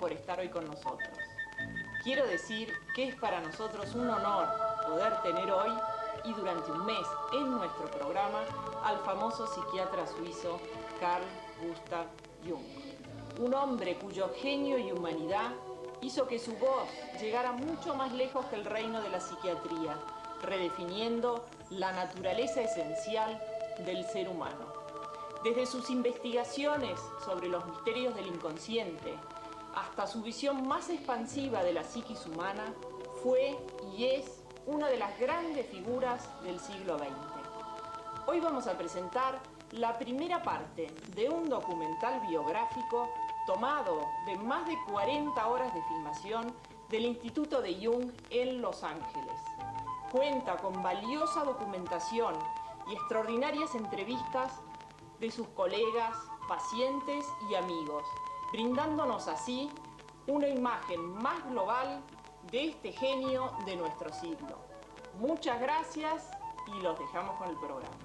por estar hoy con nosotros. Quiero decir que es para nosotros un honor poder tener hoy y durante un mes en nuestro programa al famoso psiquiatra suizo Carl Gustav Jung. Un hombre cuyo genio y humanidad hizo que su voz llegara mucho más lejos que el reino de la psiquiatría, redefiniendo la naturaleza esencial del ser humano. Desde sus investigaciones sobre los misterios del inconsciente hasta su visión más expansiva de la psiquis humana, fue y es una de las grandes figuras del siglo XX. Hoy vamos a presentar la primera parte de un documental biográfico tomado de más de 40 horas de filmación del Instituto de Jung en Los Ángeles. Cuenta con valiosa documentación y extraordinarias entrevistas de sus colegas, pacientes y amigos, brindándonos así una imagen más global de este genio de nuestro siglo. Muchas gracias y los dejamos con el programa.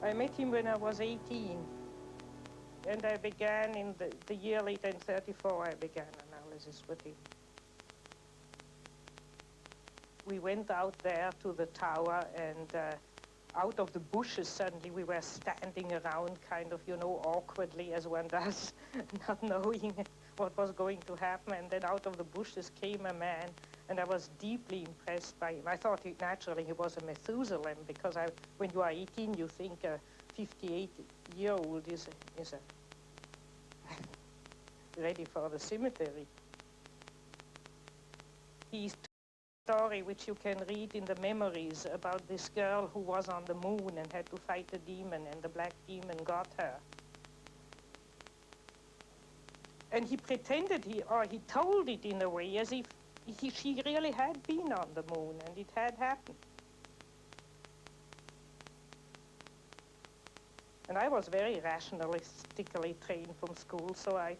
I met him when I was 18, and I began in the year later, in 34, I began analysis with him. We went out there to the tower, and out of the bushes suddenly we were standing around kind of, you know, awkwardly as one does, not knowing what was going to happen. And then out of the bushes came a man, and I was deeply impressed by him. I thought naturally he was a Methuselah, because when you are 18, you think a 58-year-old is ready for the cemetery. He's a story which you can read in the memories about this girl who was on the moon and had to fight the demon, and the black demon got her. And he pretended, or he told it in a way as if she really had been on the moon and it had happened. And I was very rationalistically trained from school, so I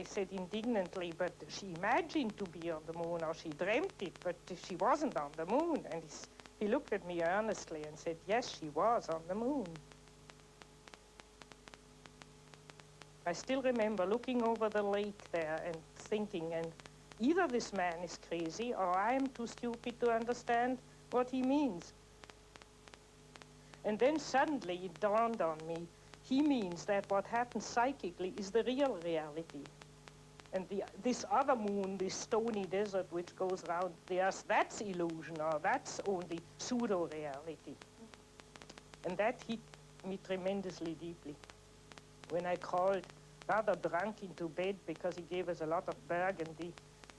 said indignantly, but she imagined to be on the moon, or she dreamt it, but she wasn't on the moon. And he looked at me earnestly and said, yes, she was on the moon. I still remember looking over the lake there and thinking, and either this man is crazy or I am too stupid to understand what he means. And then suddenly it dawned on me, he means that what happens psychically is the real reality. And this other moon, this stony desert which goes around the earth, that's illusion, or that's only pseudo-reality. And that hit me tremendously deeply. When I crawled rather drunk into bed because he gave us a lot of burgundy,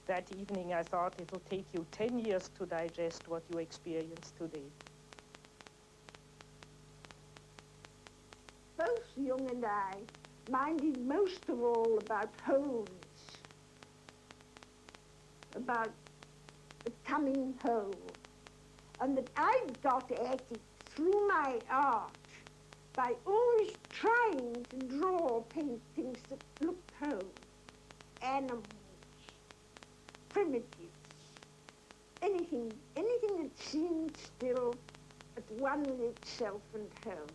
that evening I thought it will take you 10 years to digest what you experience today. Both Jung and I minded most of all about homes, about the coming home, and that I got at it through my art by always trying to draw paintings that looked home, animals, primitives, anything that seemed still at one with itself and home.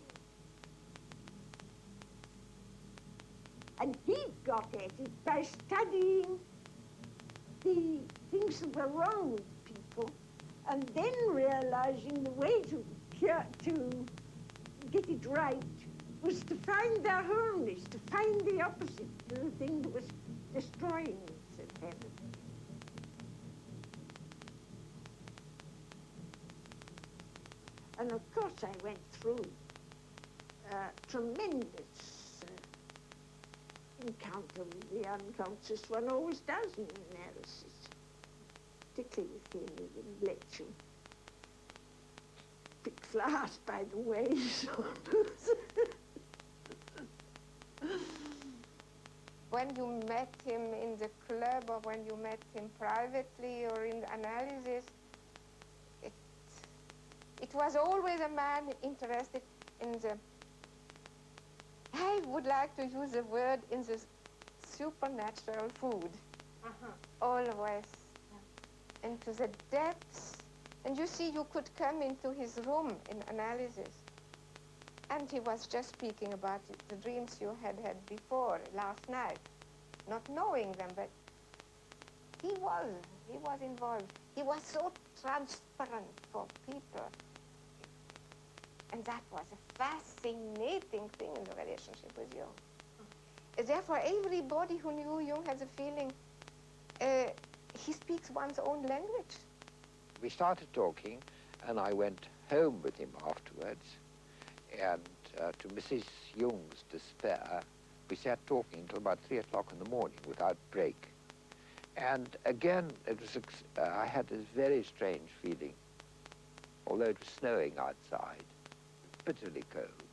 And he got at it by studying the things that were wrong with people, and then realizing the way to get it right was to find their wholeness, to find the opposite to the thing that was destroying us in heaven. And of course I went through tremendous encounter with the unconscious. One always does in analysis, particularly with him, he lets you pick flowers by the ways. When you met him in the club or when you met him privately or in the analysis, it was always a man interested in the, I would like to use a word, in the supernatural food. Always. Into the depths. And you see, you could come into his room in analysis. And he was just speaking about the dreams you had had before, last night. Not knowing them, but he was involved. He was so transparent for people. And that was a fascinating thing in the relationship with Jung. Therefore, everybody who knew Jung has a feeling he speaks one's own language. We started talking, and I went home with him afterwards. And to Mrs. Jung's despair, we sat talking until about 3 o'clock in the morning without break. And again, it was I had this very strange feeling, although it was snowing outside, bitterly cold,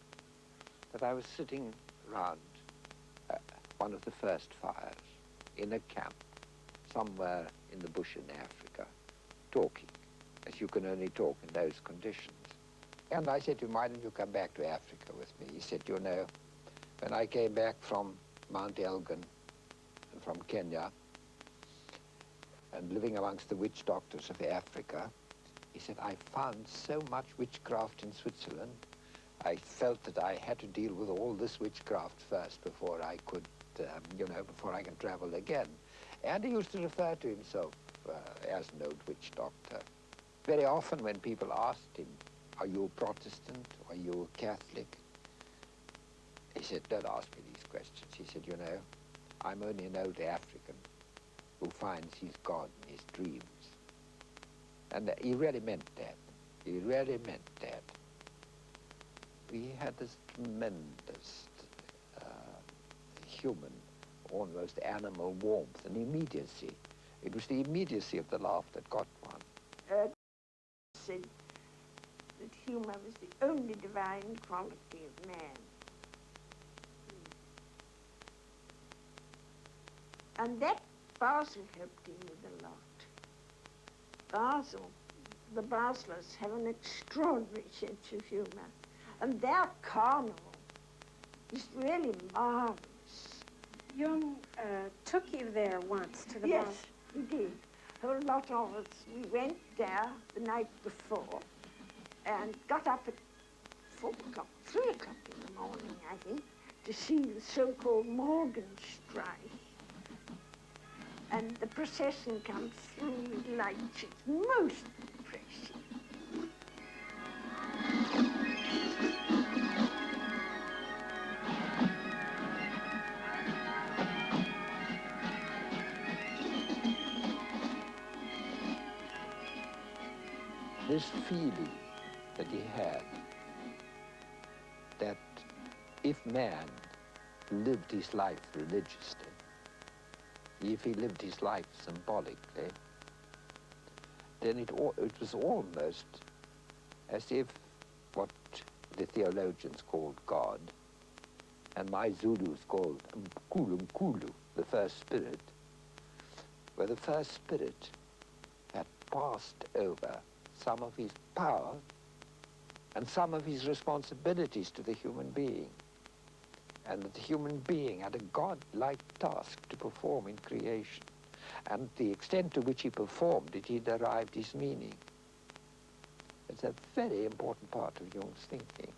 that I was sitting round one of the first fires in a camp somewhere in the bush in Africa, talking, as you can only talk in those conditions. And I said to him, why don't you come back to Africa with me? He said, you know, when I came back from Mount Elgin and from Kenya and living amongst the witch doctors of Africa, he said, I found so much witchcraft in Switzerland. I felt that I had to deal with all this witchcraft first before I could, before I can travel again. And he used to refer to himself as an old witch doctor. Very often when people asked him, are you a Protestant? Are you a Catholic? He said, don't ask me these questions. He said, you know, I'm only an old African who finds his God in his dreams. And he really meant that. He really meant that. We had this tremendous human, almost animal warmth and immediacy. It was the immediacy of the laugh that got one. Said that humor was the only divine quality of man. And that Basel helped him with a lot. Basel, the Baslers have an extraordinary sense of humour, and their carnival is really marvellous. Jung took you there once to the Yes, Basel. he did. A lot of us, we went there the night before and got up at 4 o'clock, 3 o'clock in the morning, I think, to see the so-called Morgenstreich. And the procession comes through with lights. It's most impressive. This feeling that he had that if man lived his life religiously, if he lived his life symbolically, then it was almost as if what the theologians called God, and my Zulus called Mkulu, the first spirit, where the first spirit had passed over some of his power and some of his responsibilities to the human being, and that the human being had a God-like task to perform in creation, and the extent to which he performed it, he derived his meaning. It's a very important part of Jung's thinking.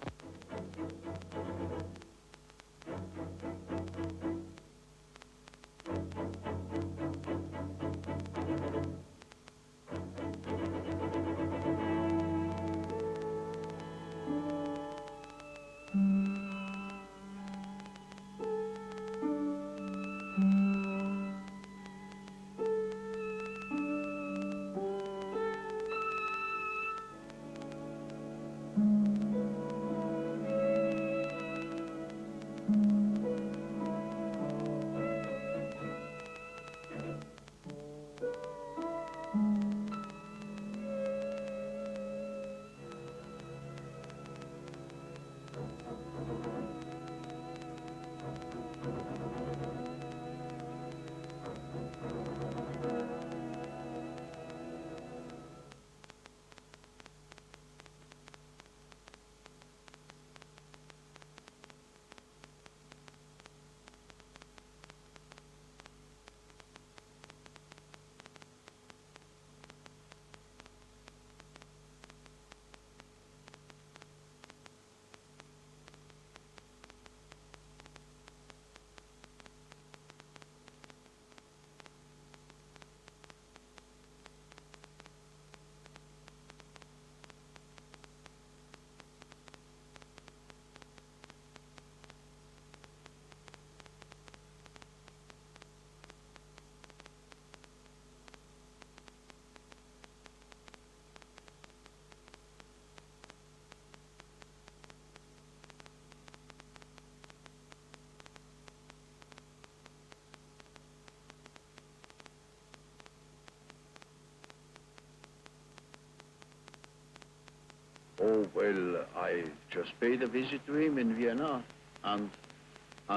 Oh, well, I just paid a visit to him in Vienna, and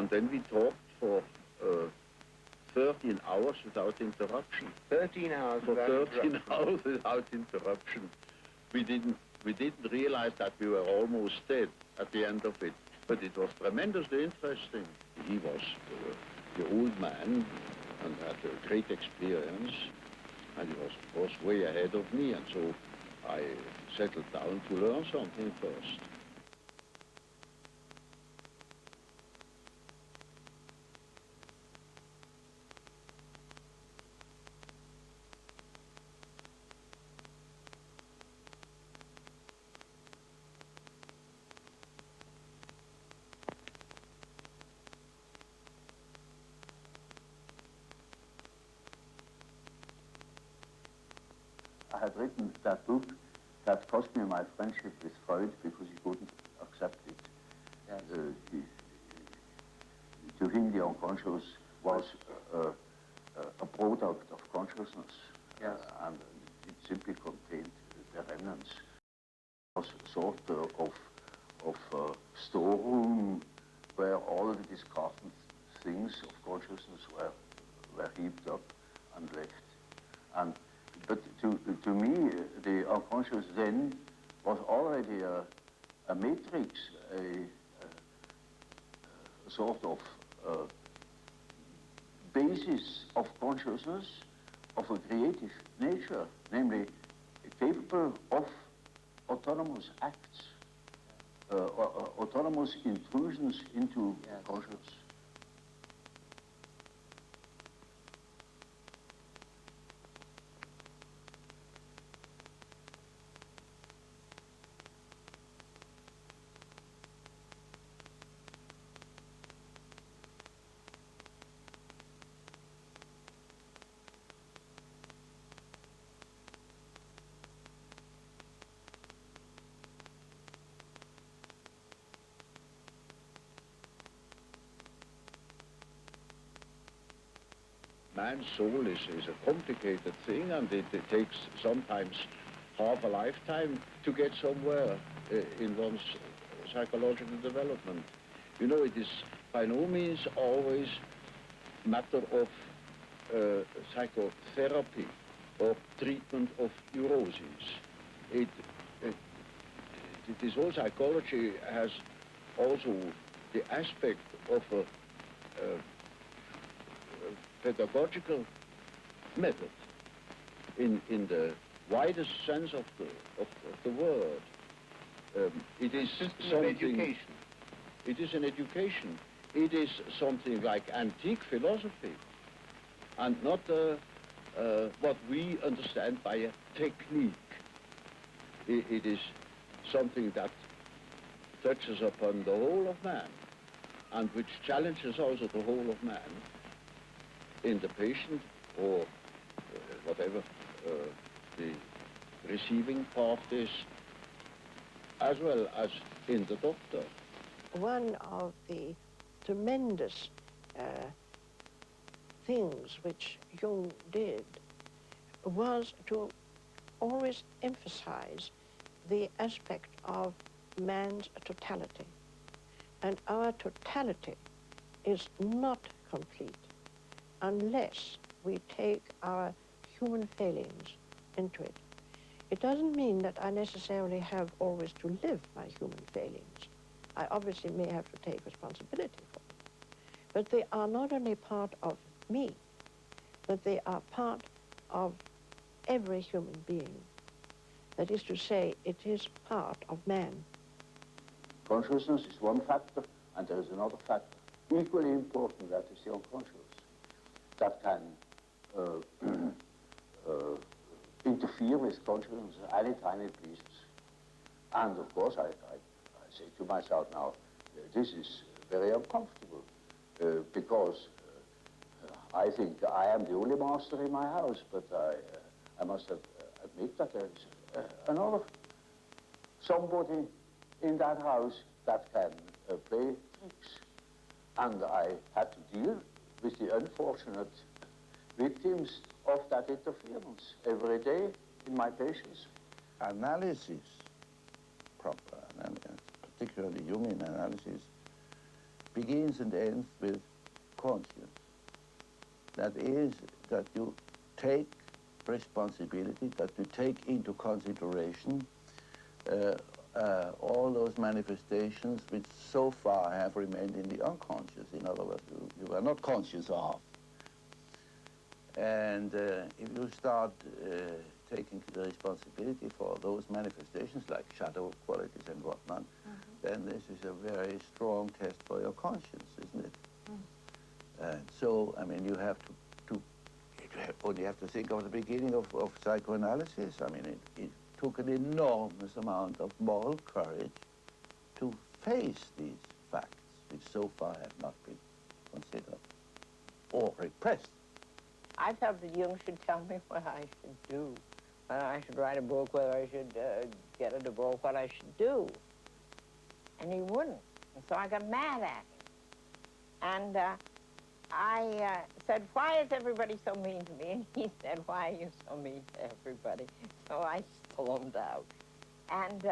then we talked for 13 hours without interruption. 13 hours For without 13 interruption. hours without interruption. We didn't realize that we were almost dead at the end of it, but it was tremendously interesting. He was the old man and had a great experience, and he was, of course, way ahead of me, and so I settled down to learn something first. I had written that book that cost me my friendship with Freud because he wouldn't accept it. Yes. To him, the unconscious was a product of consciousness, Yes. and it simply contained the remnants. It was sort of storeroom where all the discarded things of consciousness were heaped up and left. But to me, the unconscious then was already a matrix, a sort of basis of consciousness of a creative nature, namely capable of autonomous acts, autonomous intrusions into consciousness. Man's soul is a complicated thing, and it takes sometimes half a lifetime to get somewhere in one's psychological development. You know, it is by no means always matter of psychotherapy or treatment of neuroses. It is all psychology has also the aspect of a pedagogical method in the widest sense of the word. It is something. Education. It is an education. It is something like antique philosophy, and not what we understand by a technique. It is something that touches upon the whole of man, and which challenges also the whole of man in the patient or whatever the receiving part is, as well as in the doctor. One of the tremendous things which Jung did was to always emphasize the aspect of man's totality. And our totality is not complete unless we take our human failings into it. It doesn't mean that I necessarily have always to live my human failings. I obviously may have to take responsibility for them. But they are not only part of me, but they are part of every human being. That is to say, it is part of man. Consciousness is one factor, and there is another factor, equally important, that is the unconscious, that can interfere with consciousness anytime it pleases. And of course, I say to myself now, this is very uncomfortable, because I think I am the only master in my house, but I must admit that there is another somebody in that house that can play tricks. And I had to deal with the unfortunate victims of that interference every day in my patients. Analysis, proper analysis, particularly Jungian analysis, begins and ends with conscience. That is, that you take responsibility, that you take into consideration all those manifestations which so far have remained in the unconscious. In other words, you are not conscious of. And if you start taking the responsibility for those manifestations, like shadow qualities and whatnot, then this is a very strong test for your conscience, isn't it? And so, I mean, you have to only have to think of the beginning of psychoanalysis. I mean, it took an enormous amount of moral courage to face these facts, which so far have not been considered or repressed. I felt that Jung should tell me what I should do, whether I should write a book, whether I should get a divorce, what I should do. And he wouldn't. And so I got mad at him. And I said, why is everybody so mean to me? And he said, why are you so mean to everybody? So I stormed out. And